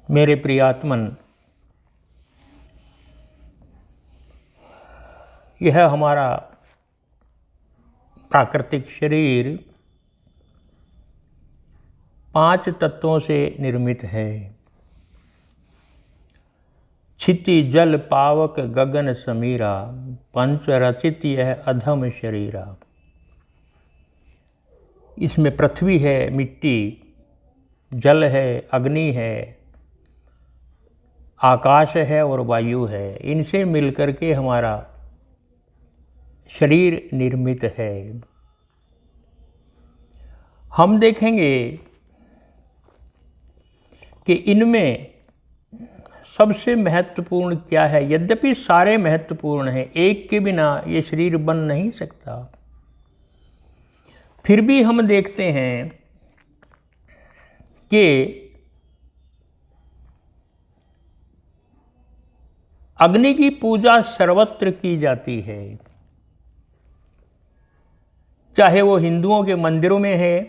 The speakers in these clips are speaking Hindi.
मेरे प्रियात्मन, यह हमारा प्राकृतिक शरीर 5 तत्वों से निर्मित है। क्षिति जल पावक गगन समीरा, पंच रचित यह अधम शरीरा। इसमें पृथ्वी है, मिट्टी, जल है, अग्नि है, आकाश है और वायु है। इनसे मिलकर के हमारा शरीर निर्मित है। हम देखेंगे कि इनमें सबसे महत्वपूर्ण क्या है। यद्यपि सारे महत्वपूर्ण हैं, एक के बिना ये शरीर बन नहीं सकता, फिर भी हम देखते हैं कि अग्नि की पूजा सर्वत्र की जाती है। चाहे वो हिंदुओं के मंदिरों में है,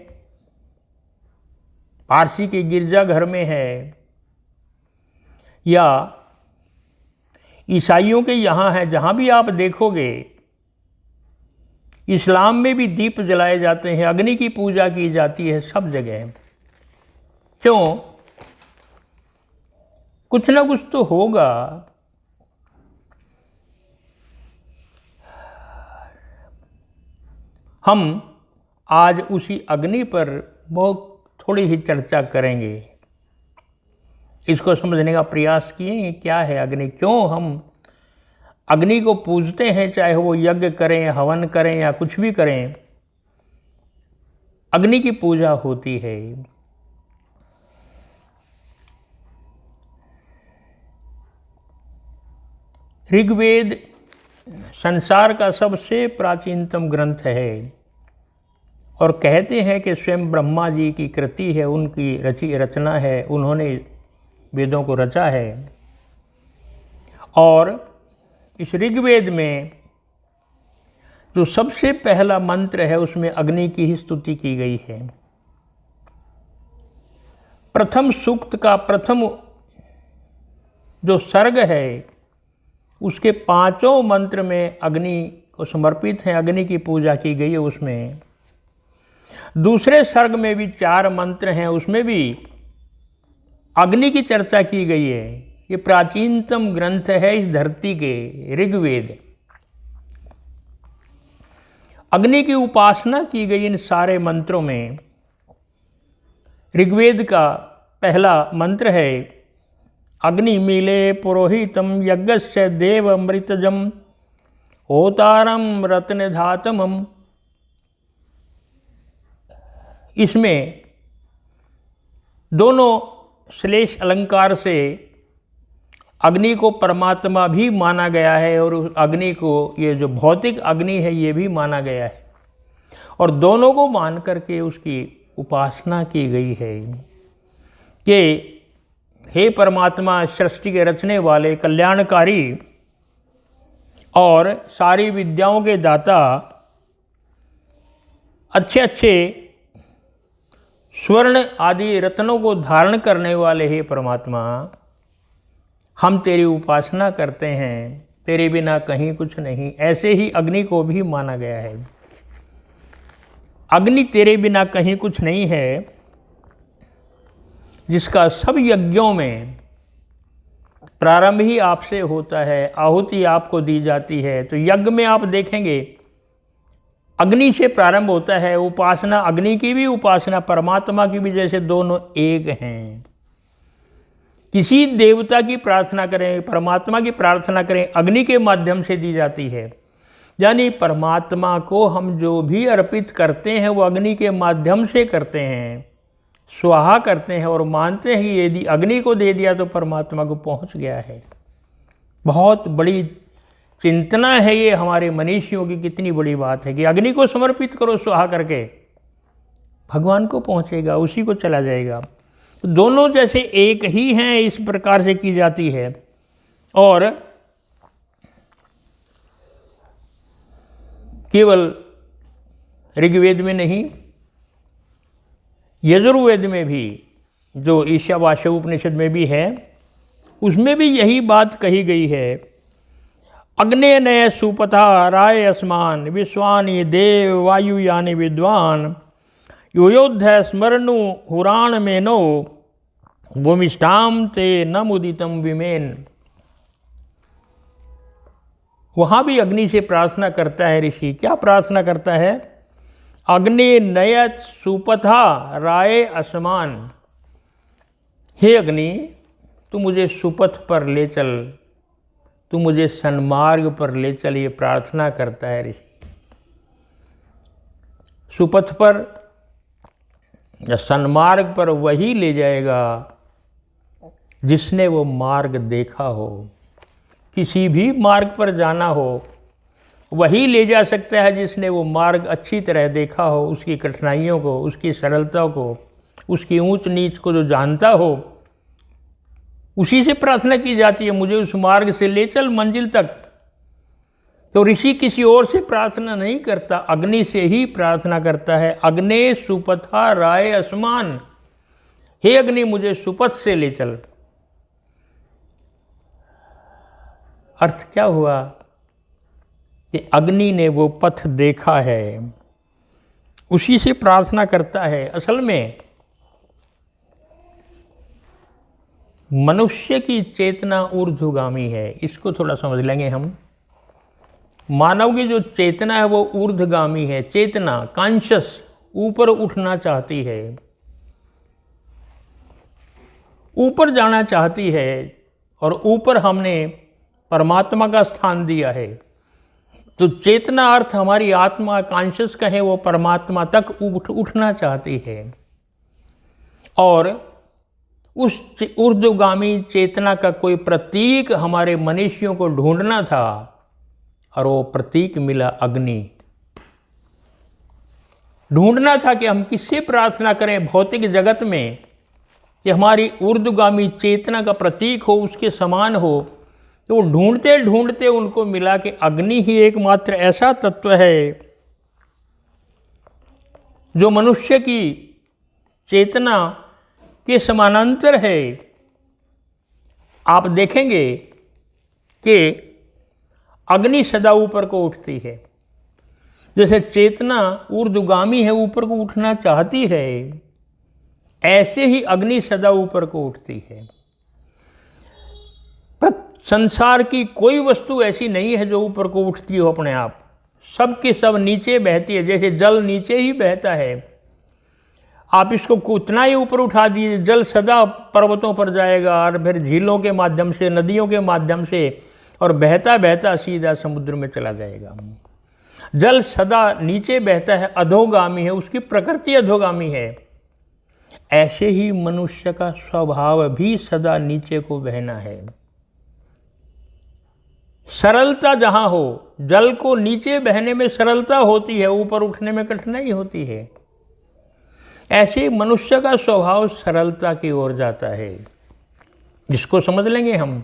पारसी के गिरजाघर में है, या ईसाइयों के यहाँ है। जहाँ भी आप देखोगे, इस्लाम में भी दीप जलाए जाते हैं, अग्नि की पूजा की जाती है सब जगह। क्यों? कुछ ना कुछ तो होगा। हम आज उसी अग्नि पर बहुत थोड़ी ही चर्चा करेंगे। इसको समझने का प्रयास किए, क्या है अग्नि, क्यों हम अग्नि को पूजते हैं। चाहे वो यज्ञ करें, हवन करें या कुछ भी करें, अग्नि की पूजा होती है। ऋग्वेद संसार का सबसे प्राचीनतम ग्रंथ है और कहते हैं कि स्वयं ब्रह्मा जी की कृति है, उनकी रचना है, उन्होंने वेदों को रचा है। और इस ऋग्वेद में जो सबसे पहला मंत्र है, उसमें अग्नि की ही स्तुति की गई है। प्रथम सूक्त का प्रथम जो सर्ग है, उसके 5 मंत्र में अग्नि को समर्पित है, अग्नि की पूजा की गई है। उसमें दूसरे सर्ग में भी 4 मंत्र हैं, उसमें भी अग्नि की चर्चा की गई है। ये प्राचीनतम ग्रंथ है इस धरती के, ऋग्वेद। अग्नि की उपासना की गई इन सारे मंत्रों में। ऋग्वेद का पहला मंत्र है, अग्नि मीले पुरोहितम यज्ञस्य देव अमृतजम होतारम रत्न धातमम। इसमें दोनों श्लेष अलंकार से अग्नि को परमात्मा भी माना गया है और उस अग्नि को, ये जो भौतिक अग्नि है, ये भी माना गया है। और दोनों को मान करके उसकी उपासना की गई है कि हे परमात्मा, सृष्टि के रचने वाले, कल्याणकारी और सारी विद्याओं के दाता, अच्छे अच्छे स्वर्ण आदि रत्नों को धारण करने वाले हे परमात्मा, हम तेरी उपासना करते हैं, तेरे बिना कहीं कुछ नहीं। ऐसे ही अग्नि को भी माना गया है। अग्नि तेरे बिना कहीं कुछ नहीं है, जिसका सब यज्ञों में प्रारंभ ही आपसे होता है, आहुति आपको दी जाती है। तो यज्ञ में आप देखेंगे अग्नि से प्रारंभ होता है। उपासना, अग्नि की भी उपासना, परमात्मा की भी, जैसे दोनों एक हैं। किसी देवता की प्रार्थना करें, परमात्मा की प्रार्थना करें, अग्नि के माध्यम से दी जाती है। यानी परमात्मा को हम जो भी अर्पित करते हैं वो अग्नि के माध्यम से करते हैं, स्वाहा करते हैं और मानते हैं कि यदि अग्नि को दे दिया तो परमात्मा को पहुंच गया है। बहुत बड़ी चिंतना है ये हमारे मनीषियों की। कितनी बड़ी बात है कि अग्नि को समर्पित करो स्वाहा करके, भगवान को पहुंचेगा, उसी को चला जाएगा। तो दोनों जैसे एक ही हैं, इस प्रकार से की जाती है। और केवल ऋग्वेद में नहीं, यजुर्वेद में भी जो ईशावास्य उपनिषद में भी है, उसमें भी यही बात कही गई है। अग्ने नय सुपथा राय अस्मान विश्वानि देव वायु यानि विद्वान योयोध्य स्मरणु हुराण में नो भूमिष्ठाम ते न मुदितम विमेन। वहाँ भी अग्नि से प्रार्थना करता है ऋषि। क्या प्रार्थना करता है? अग्नि नयत सुपथा राय असमान। हे अग्नि, तू मुझे सुपथ पर ले चल, तू मुझे सन्मार्ग पर ले चल, ये प्रार्थना करता है ऋषि। सुपथ पर या सन्मार्ग पर वही ले जाएगा जिसने वो मार्ग देखा हो। किसी भी मार्ग पर जाना हो वही ले जा सकता है जिसने वो मार्ग अच्छी तरह देखा हो, उसकी कठिनाइयों को, उसकी सरलता को, उसकी ऊंच नीच को जो जानता हो, उसी से प्रार्थना की जाती है, मुझे उस मार्ग से ले चल मंजिल तक। तो ऋषि किसी और से प्रार्थना नहीं करता, अग्नि से ही प्रार्थना करता है। अग्ने सुपथा राय असमान। हे अग्नि, मुझे सुपथ से ले चल। अर्थ क्या हुआ कि अग्नि ने वो पथ देखा है, उसी से प्रार्थना करता है। असल में मनुष्य की चेतना ऊर्ध्वगामी है, इसको थोड़ा समझ लेंगे हम। मानव की जो चेतना है वो ऊर्ध्वगामी है। चेतना, कॉन्शियस, ऊपर उठना चाहती है, ऊपर जाना चाहती है, और ऊपर हमने परमात्मा का स्थान दिया है। तो चेतना अर्थ हमारी आत्मा, कॉन्शियस कहें, वो परमात्मा तक उठना चाहती है। और उस ऊर्ध्वगामी चेतना का कोई प्रतीक हमारे मनुष्यों को ढूंढना था, और वो प्रतीक मिला अग्नि। ढूंढना था कि हम किससे प्रार्थना करें भौतिक जगत में कि हमारी ऊर्ध्वगामी चेतना का प्रतीक हो, उसके समान हो। तो ढूंढते ढूंढते उनको मिला कि अग्नि ही एकमात्र ऐसा तत्व है जो मनुष्य की चेतना के समानांतर है। आप देखेंगे कि अग्नि सदा ऊपर को उठती है। जैसे चेतना ऊर्ध्वगामी है, ऊपर को उठना चाहती है, ऐसे ही अग्नि सदा ऊपर को उठती है। संसार की कोई वस्तु ऐसी नहीं है जो ऊपर को उठती हो अपने आप। सब के सब नीचे बहती है। जैसे जल नीचे ही बहता है, आप इसको उतना ही ऊपर उठा दीजिए, जल सदा पर्वतों पर जाएगा और फिर झीलों के माध्यम से, नदियों के माध्यम से, और बहता बहता सीधा समुद्र में चला जाएगा। जल सदा नीचे बहता है, अधोगामी है, उसकी प्रकृति अधोगामी है। ऐसे ही मनुष्य का स्वभाव भी सदा नीचे को बहना है। सरलता जहाँ हो, जल को नीचे बहने में सरलता होती है, ऊपर उठने में कठिनाई होती है। ऐसे मनुष्य का स्वभाव सरलता की ओर जाता है, जिसको समझ लेंगे हम।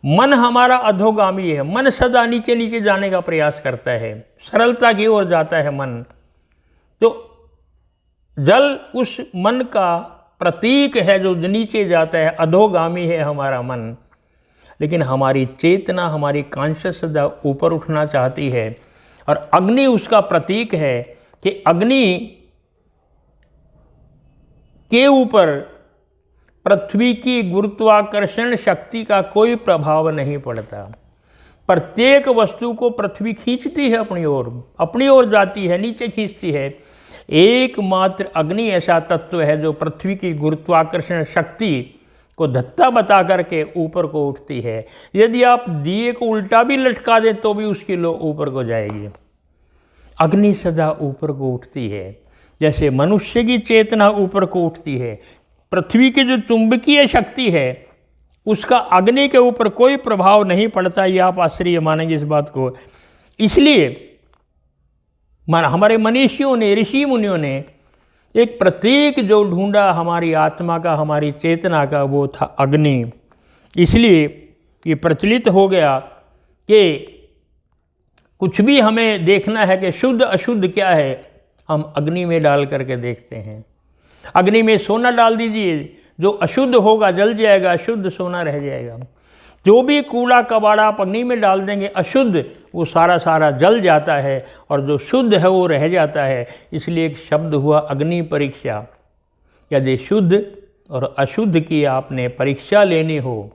मन हमारा अधोगामी है, मन सदा नीचे नीचे जाने का प्रयास करता है, सरलता की ओर जाता है मन। तो जल उस मन का प्रतीक है जो नीचे जाता है, अधोगामी है हमारा मन। लेकिन हमारी चेतना, हमारी कॉन्शियस सदा ऊपर उठना चाहती है, और अग्नि उसका प्रतीक है कि अग्नि के ऊपर पृथ्वी की गुरुत्वाकर्षण शक्ति का कोई प्रभाव नहीं पड़ता। प्रत्येक वस्तु को पृथ्वी खींचती है अपनी ओर जाती है, नीचे खींचती है। एकमात्र अग्नि ऐसा तत्व है जो पृथ्वी की गुरुत्वाकर्षण शक्ति को धत्ता बता करके ऊपर को उठती है। यदि आप दिए को उल्टा भी लटका दें तो भी उसकी लो ऊपर को जाएगी। अग्नि सदा ऊपर को उठती है। जैसे मनुष्य की चेतना ऊपर को उठती है, पृथ्वी की जो चुंबकीय शक्ति है उसका अग्नि के ऊपर कोई प्रभाव नहीं पड़ता। ये आप आश्चर्य मानेंगे इस बात को। इसलिए हमारे मनीषियों ने, ऋषि मुनियों ने एक प्रतीक जो ढूंढा हमारी आत्मा का, हमारी चेतना का, वो था अग्नि। इसलिए ये प्रचलित हो गया कि कुछ भी हमें देखना है कि शुद्ध अशुद्ध क्या है, हम अग्नि में डाल करके देखते हैं। अग्नि में सोना डाल दीजिए, जो अशुद्ध होगा जल जाएगा, शुद्ध सोना रह जाएगा। जो भी कूड़ा कबाड़ा आप अग्नि में डाल देंगे अशुद्ध, वो सारा सारा जल जाता है और जो शुद्ध है वो रह जाता है। इसलिए एक शब्द हुआ अग्नि परीक्षा। यदि शुद्ध और अशुद्ध की आपने परीक्षा लेनी हो,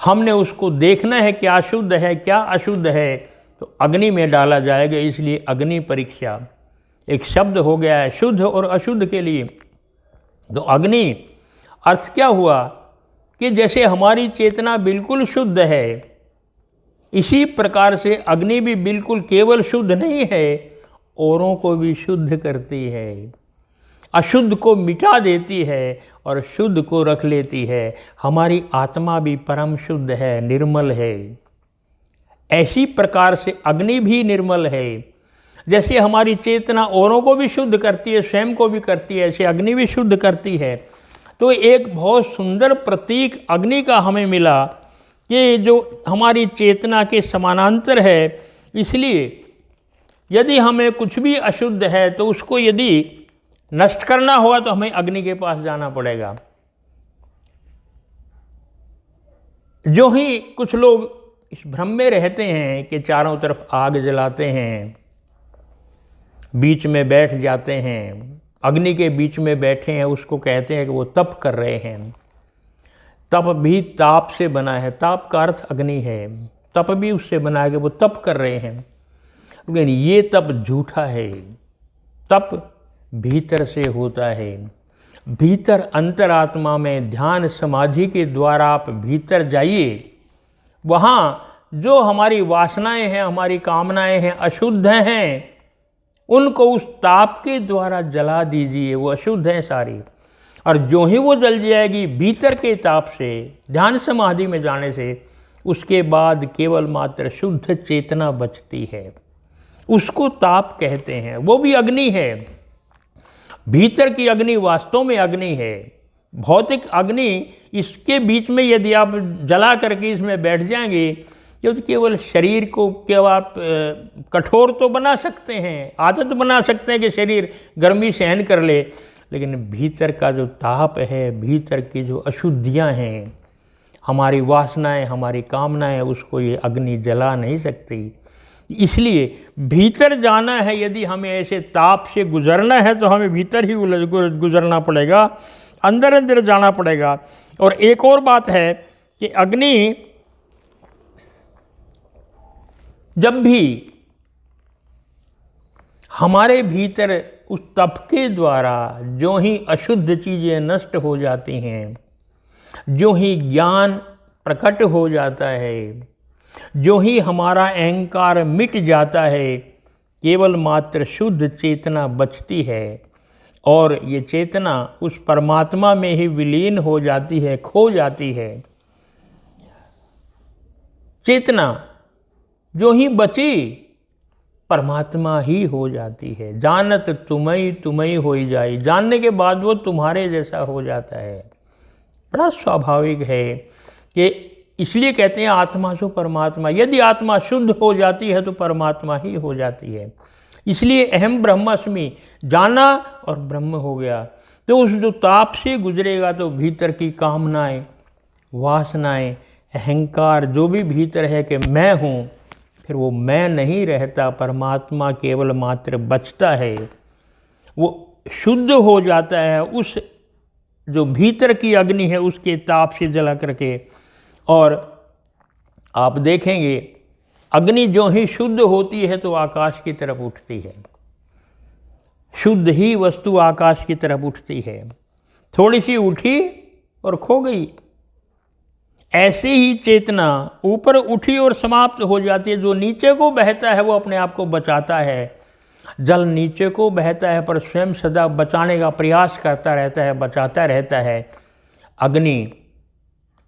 हमने उसको देखना है क्या शुद्ध है क्या अशुद्ध है, तो अग्नि में डाला जाएगा। इसलिए अग्नि परीक्षा एक शब्द हो गया है शुद्ध और अशुद्ध के लिए। तो अग्नि अर्थ क्या हुआ कि जैसे हमारी चेतना बिल्कुल शुद्ध है, इसी प्रकार से अग्नि भी बिल्कुल केवल शुद्ध नहीं है, औरों को भी शुद्ध करती है, अशुद्ध को मिटा देती है और शुद्ध को रख लेती है। हमारी आत्मा भी परम शुद्ध है, निर्मल है। ऐसी प्रकार से अग्नि भी निर्मल है। जैसे हमारी चेतना औरों को भी शुद्ध करती है, स्वयं को भी करती है, ऐसे अग्नि भी शुद्ध करती है। तो एक बहुत सुंदर प्रतीक अग्नि का हमें मिला कि जो हमारी चेतना के समानांतर है। इसलिए यदि हमें कुछ भी अशुद्ध है तो उसको यदि नष्ट करना हुआ तो हमें अग्नि के पास जाना पड़ेगा। जो ही कुछ लोग इस भ्रम में रहते हैं कि चारों तरफ आग जलाते हैं, बीच में बैठ जाते हैं, अग्नि के बीच में बैठे हैं, उसको कहते हैं कि वो तप कर रहे हैं। तप भी ताप से बना है, ताप का अर्थ अग्नि है, तप भी उससे बना है कि वो तप कर रहे हैं। लेकिन ये तप झूठा है। तप भीतर से होता है, भीतर अंतरात्मा में ध्यान समाधि के द्वारा आप भीतर जाइए। वहाँ जो हमारी वासनाएं हैं, हमारी कामनाएं हैं, अशुद्ध हैं, उनको उस ताप के द्वारा जला दीजिए। वो अशुद्ध हैं सारी, और जो ही वो जल जाएगी भीतर के ताप से, ध्यान समाधि में जाने से, उसके बाद केवल मात्र शुद्ध चेतना बचती है। उसको ताप कहते हैं। वो भी अग्नि है। भीतर की अग्नि वास्तव में अग्नि है। भौतिक अग्नि, इसके बीच में यदि आप जला करके इसमें बैठ जाएंगे तो केवल शरीर को केवल आप कठोर तो बना सकते हैं, आदत बना सकते हैं कि शरीर गर्मी सहन कर ले, लेकिन भीतर का जो ताप है, भीतर की जो अशुद्धियां हैं, हमारी वासनाएं, हमारी कामनाएं, उसको ये अग्नि जला नहीं सकती। इसलिए भीतर जाना है। यदि हमें ऐसे ताप से गुजरना है तो हमें भीतर ही गुजरना पड़ेगा, अंदर अंदर जाना पड़ेगा। और एक और बात है कि अग्नि जब भी हमारे भीतर उस तप के द्वारा जो ही अशुद्ध चीज़ें नष्ट हो जाती हैं, जो ही ज्ञान प्रकट हो जाता है, जो ही हमारा अहंकार मिट जाता है, केवल मात्र शुद्ध चेतना बचती है और ये चेतना उस परमात्मा में ही विलीन हो जाती है, खो जाती है। चेतना जो ही बची परमात्मा ही हो जाती है। जानत तुम्हें तुम्हें हो ही जाई, जानने के बाद वो तुम्हारे जैसा हो जाता है। बड़ा स्वाभाविक है कि इसलिए कहते हैं आत्मा सो परमात्मा। यदि आत्मा शुद्ध हो जाती है तो परमात्मा ही हो जाती है। इसलिए अहम ब्रह्मास्मि, जाना और ब्रह्म हो गया। तो उस जो ताप से गुजरेगा तो भीतर की कामनाएं, वासनाएं, अहंकार जो भी भीतर है कि मैं हूँ, फिर वो मैं नहीं रहता, परमात्मा केवल मात्र बचता है। वो शुद्ध हो जाता है उस जो भीतर की अग्नि है उसके ताप से जला करके। और आप देखेंगे अग्नि जो ही शुद्ध होती है तो आकाश की तरफ उठती है। शुद्ध ही वस्तु आकाश की तरफ उठती है। थोड़ी सी उठी और खो गई। ऐसे ही चेतना ऊपर उठी और समाप्त हो जाती है। जो नीचे को बहता है वो अपने आप को बचाता है। जल नीचे को बहता है पर स्वयं सदा बचाने का प्रयास करता रहता है, बचाता रहता है। अग्नि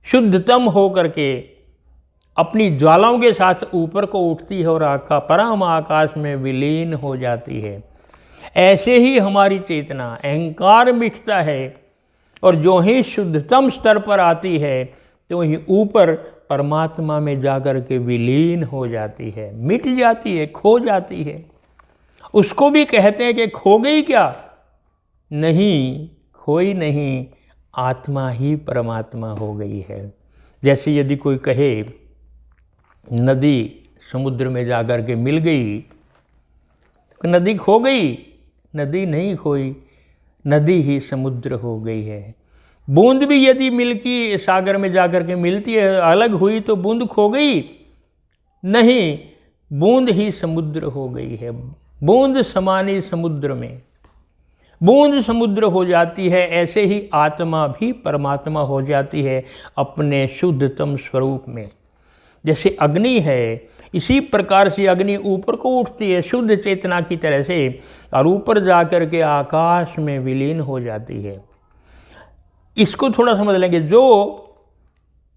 शुद्धतम हो करके अपनी ज्वालाओं के साथ ऊपर को उठती है और परम आकाश में विलीन हो जाती है। ऐसे ही हमारी चेतना, अहंकार मिटता है और जो ही शुद्धतम स्तर पर आती है तो वहीं ऊपर परमात्मा में जाकर के विलीन हो जाती है, मिट जाती है, खो जाती है। उसको भी कहते हैं कि खो गई क्या? नहीं, खोई नहीं, आत्मा ही परमात्मा हो गई है। जैसे यदि कोई कहे नदी समुद्र में जाकर के मिल गई तो नदी खो गई, नदी नहीं खोई, नदी ही समुद्र हो गई है। बूंद भी यदि मिलकी सागर में जाकर के मिलती है, अलग हुई तो बूंद खो गई नहीं, बूंद ही समुद्र हो गई है। बूंद समानी समुद्र में, बूंद समुद्र हो जाती है, ऐसे ही आत्मा भी परमात्मा हो जाती है अपने शुद्धतम स्वरूप में। जैसे अग्नि है, इसी प्रकार से अग्नि ऊपर को उठती है शुद्ध चेतना की तरह से, और ऊपर जाकर के आकाश में विलीन हो जाती है। इसको थोड़ा समझ लेंगे, जो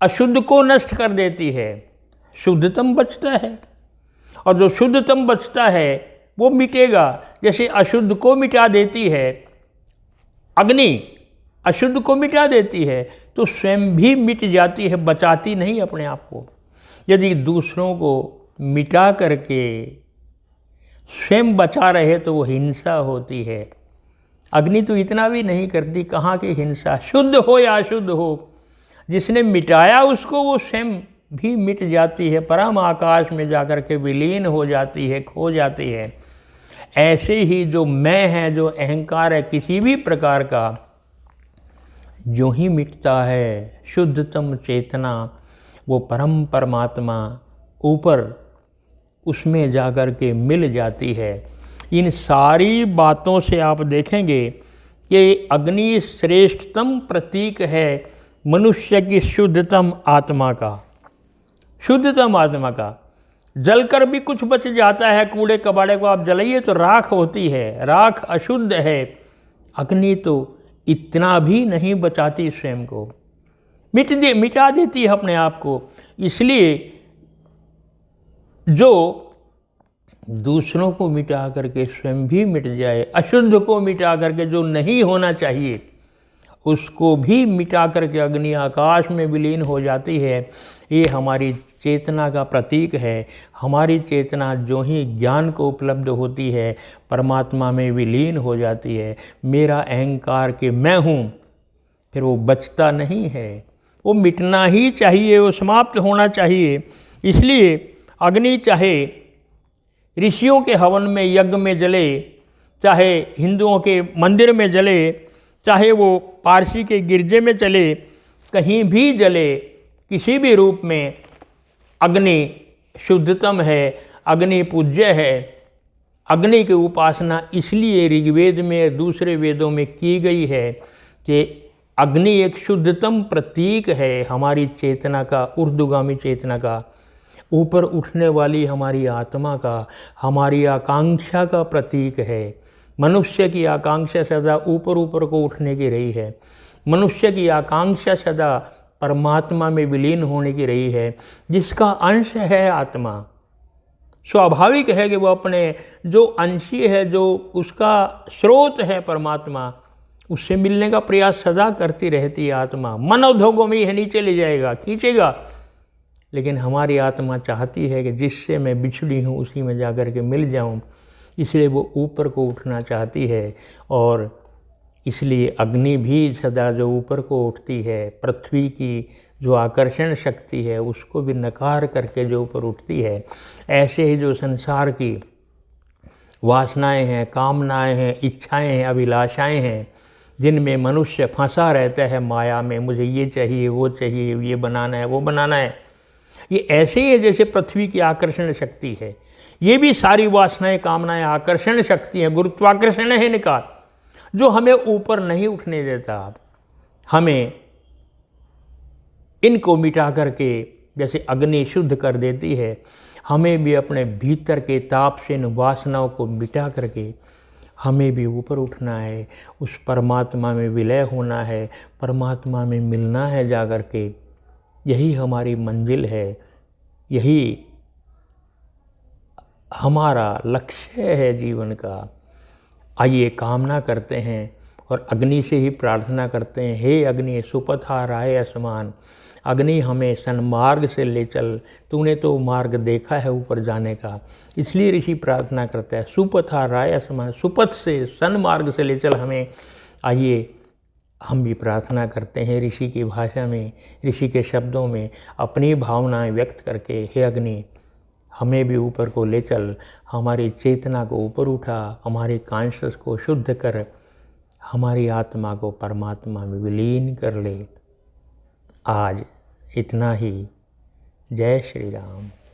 अशुद्ध को नष्ट कर देती है शुद्धतम बचता है, और जो शुद्धतम बचता है वो मिटेगा। जैसे अशुद्ध को मिटा देती है अग्नि, अशुद्ध को मिटा देती है तो स्वयं भी मिट जाती है, बचाती नहीं अपने आप को। यदि दूसरों को मिटा करके स्वयं बचा रहे तो वो हिंसा होती है। अग्नि तो इतना भी नहीं करती, कहाँ की हिंसा, शुद्ध हो या अशुद्ध हो, जिसने मिटाया उसको वो स्वयं भी मिट जाती है, परम आकाश में जाकर के विलीन हो जाती है, खो जाती है। ऐसे ही जो मैं है, जो अहंकार है किसी भी प्रकार का, जो ही मिटता है शुद्धतम चेतना, वो परम परमात्मा ऊपर उसमें जाकर के मिल जाती है। इन सारी बातों से आप देखेंगे कि अग्नि श्रेष्ठतम प्रतीक है मनुष्य की शुद्धतम आत्मा का, शुद्धतम आत्मा का। जलकर भी कुछ बच जाता है, कूड़े कबाड़े को आप जलाइए तो राख होती है, राख अशुद्ध है। अग्नि तो इतना भी नहीं बचाती, स्वयं को मिटा देती है अपने आप को। इसलिए जो दूसरों को मिटा करके स्वयं भी मिट जाए, अशुद्ध को मिटा करके जो नहीं होना चाहिए उसको भी मिटा करके अग्नि आकाश में विलीन हो जाती है। ये हमारी चेतना का प्रतीक है। हमारी चेतना जो ही ज्ञान को उपलब्ध होती है परमात्मा में विलीन हो जाती है। मेरा अहंकार कि मैं हूँ, फिर वो बचता नहीं है, वो मिटना ही चाहिए, वो समाप्त होना चाहिए। इसलिए अग्नि चाहे ऋषियों के हवन में यज्ञ में जले, चाहे हिंदुओं के मंदिर में जले, चाहे वो पारसी के गिरजे में चले, कहीं भी जले, किसी भी रूप में अग्नि शुद्धतम है, अग्नि पूज्य है। अग्नि की उपासना इसलिए ऋग्वेद में दूसरे वेदों में की गई है कि अग्नि एक शुद्धतम प्रतीक है हमारी चेतना का, ऊर्ध्वगामी चेतना का, ऊपर उठने वाली हमारी आत्मा का, हमारी आकांक्षा का प्रतीक है। मनुष्य की आकांक्षा सदा ऊपर ऊपर को उठने की रही है। मनुष्य की आकांक्षा सदा परमात्मा में विलीन होने की रही है। जिसका अंश है आत्मा, स्वाभाविक है कि वो अपने जो अंशी है, जो उसका स्रोत है परमात्मा, उससे मिलने का प्रयास सदा करती रहती है आत्मा। मन उद्योगों में यह नीचे ले जाएगा, खींचेगा, लेकिन हमारी आत्मा चाहती है कि जिससे मैं बिछड़ी हूँ उसी में जाकर के मिल जाऊँ, इसलिए वो ऊपर को उठना चाहती है। और इसलिए अग्नि भी सदा जो ऊपर को उठती है, पृथ्वी की जो आकर्षण शक्ति है उसको भी नकार करके जो ऊपर उठती है, ऐसे ही जो संसार की वासनाएं हैं, कामनाएं हैं, इच्छाएं हैं, अभिलाषाएं हैं, जिनमें मनुष्य फंसा रहता है माया में, मुझे ये चाहिए, वो चाहिए, ये बनाना है, वो बनाना है, ये ऐसे ही है जैसे पृथ्वी की आकर्षण शक्ति है। ये भी सारी वासनाएं, कामनाएं आकर्षण शक्ति है, गुरुत्वाकर्षण है इनका, जो हमें ऊपर नहीं उठने देता। हमें इनको मिटा करके जैसे अग्नि शुद्ध कर देती है, हमें भी अपने भीतर के ताप से इन वासनाओं को मिटा करके हमें भी ऊपर उठना है, उस परमात्मा में विलय होना है, परमात्मा में मिलना है जाकर के। यही हमारी मंजिल है, यही हमारा लक्ष्य है जीवन का। आइए कामना करते हैं और अग्नि से ही प्रार्थना करते हैं, हे अग्नि सुपथा राय असमान, अग्नि हमें सन्मार्ग से ले चल, तूने तो मार्ग देखा है ऊपर जाने का। इसलिए ऋषि प्रार्थना करता है सुपथा राय असमान, सुपथ से सन्मार्ग से ले चल हमें। आइए हम भी प्रार्थना करते हैं ऋषि की भाषा में, ऋषि के शब्दों में अपनी भावनाएं व्यक्त करके, हे अग्नि हमें भी ऊपर को ले चल, हमारी चेतना को ऊपर उठा, हमारे कॉन्शियस को शुद्ध कर, हमारी आत्मा को परमात्मा में विलीन कर ले। आज इतना ही। जय श्री राम।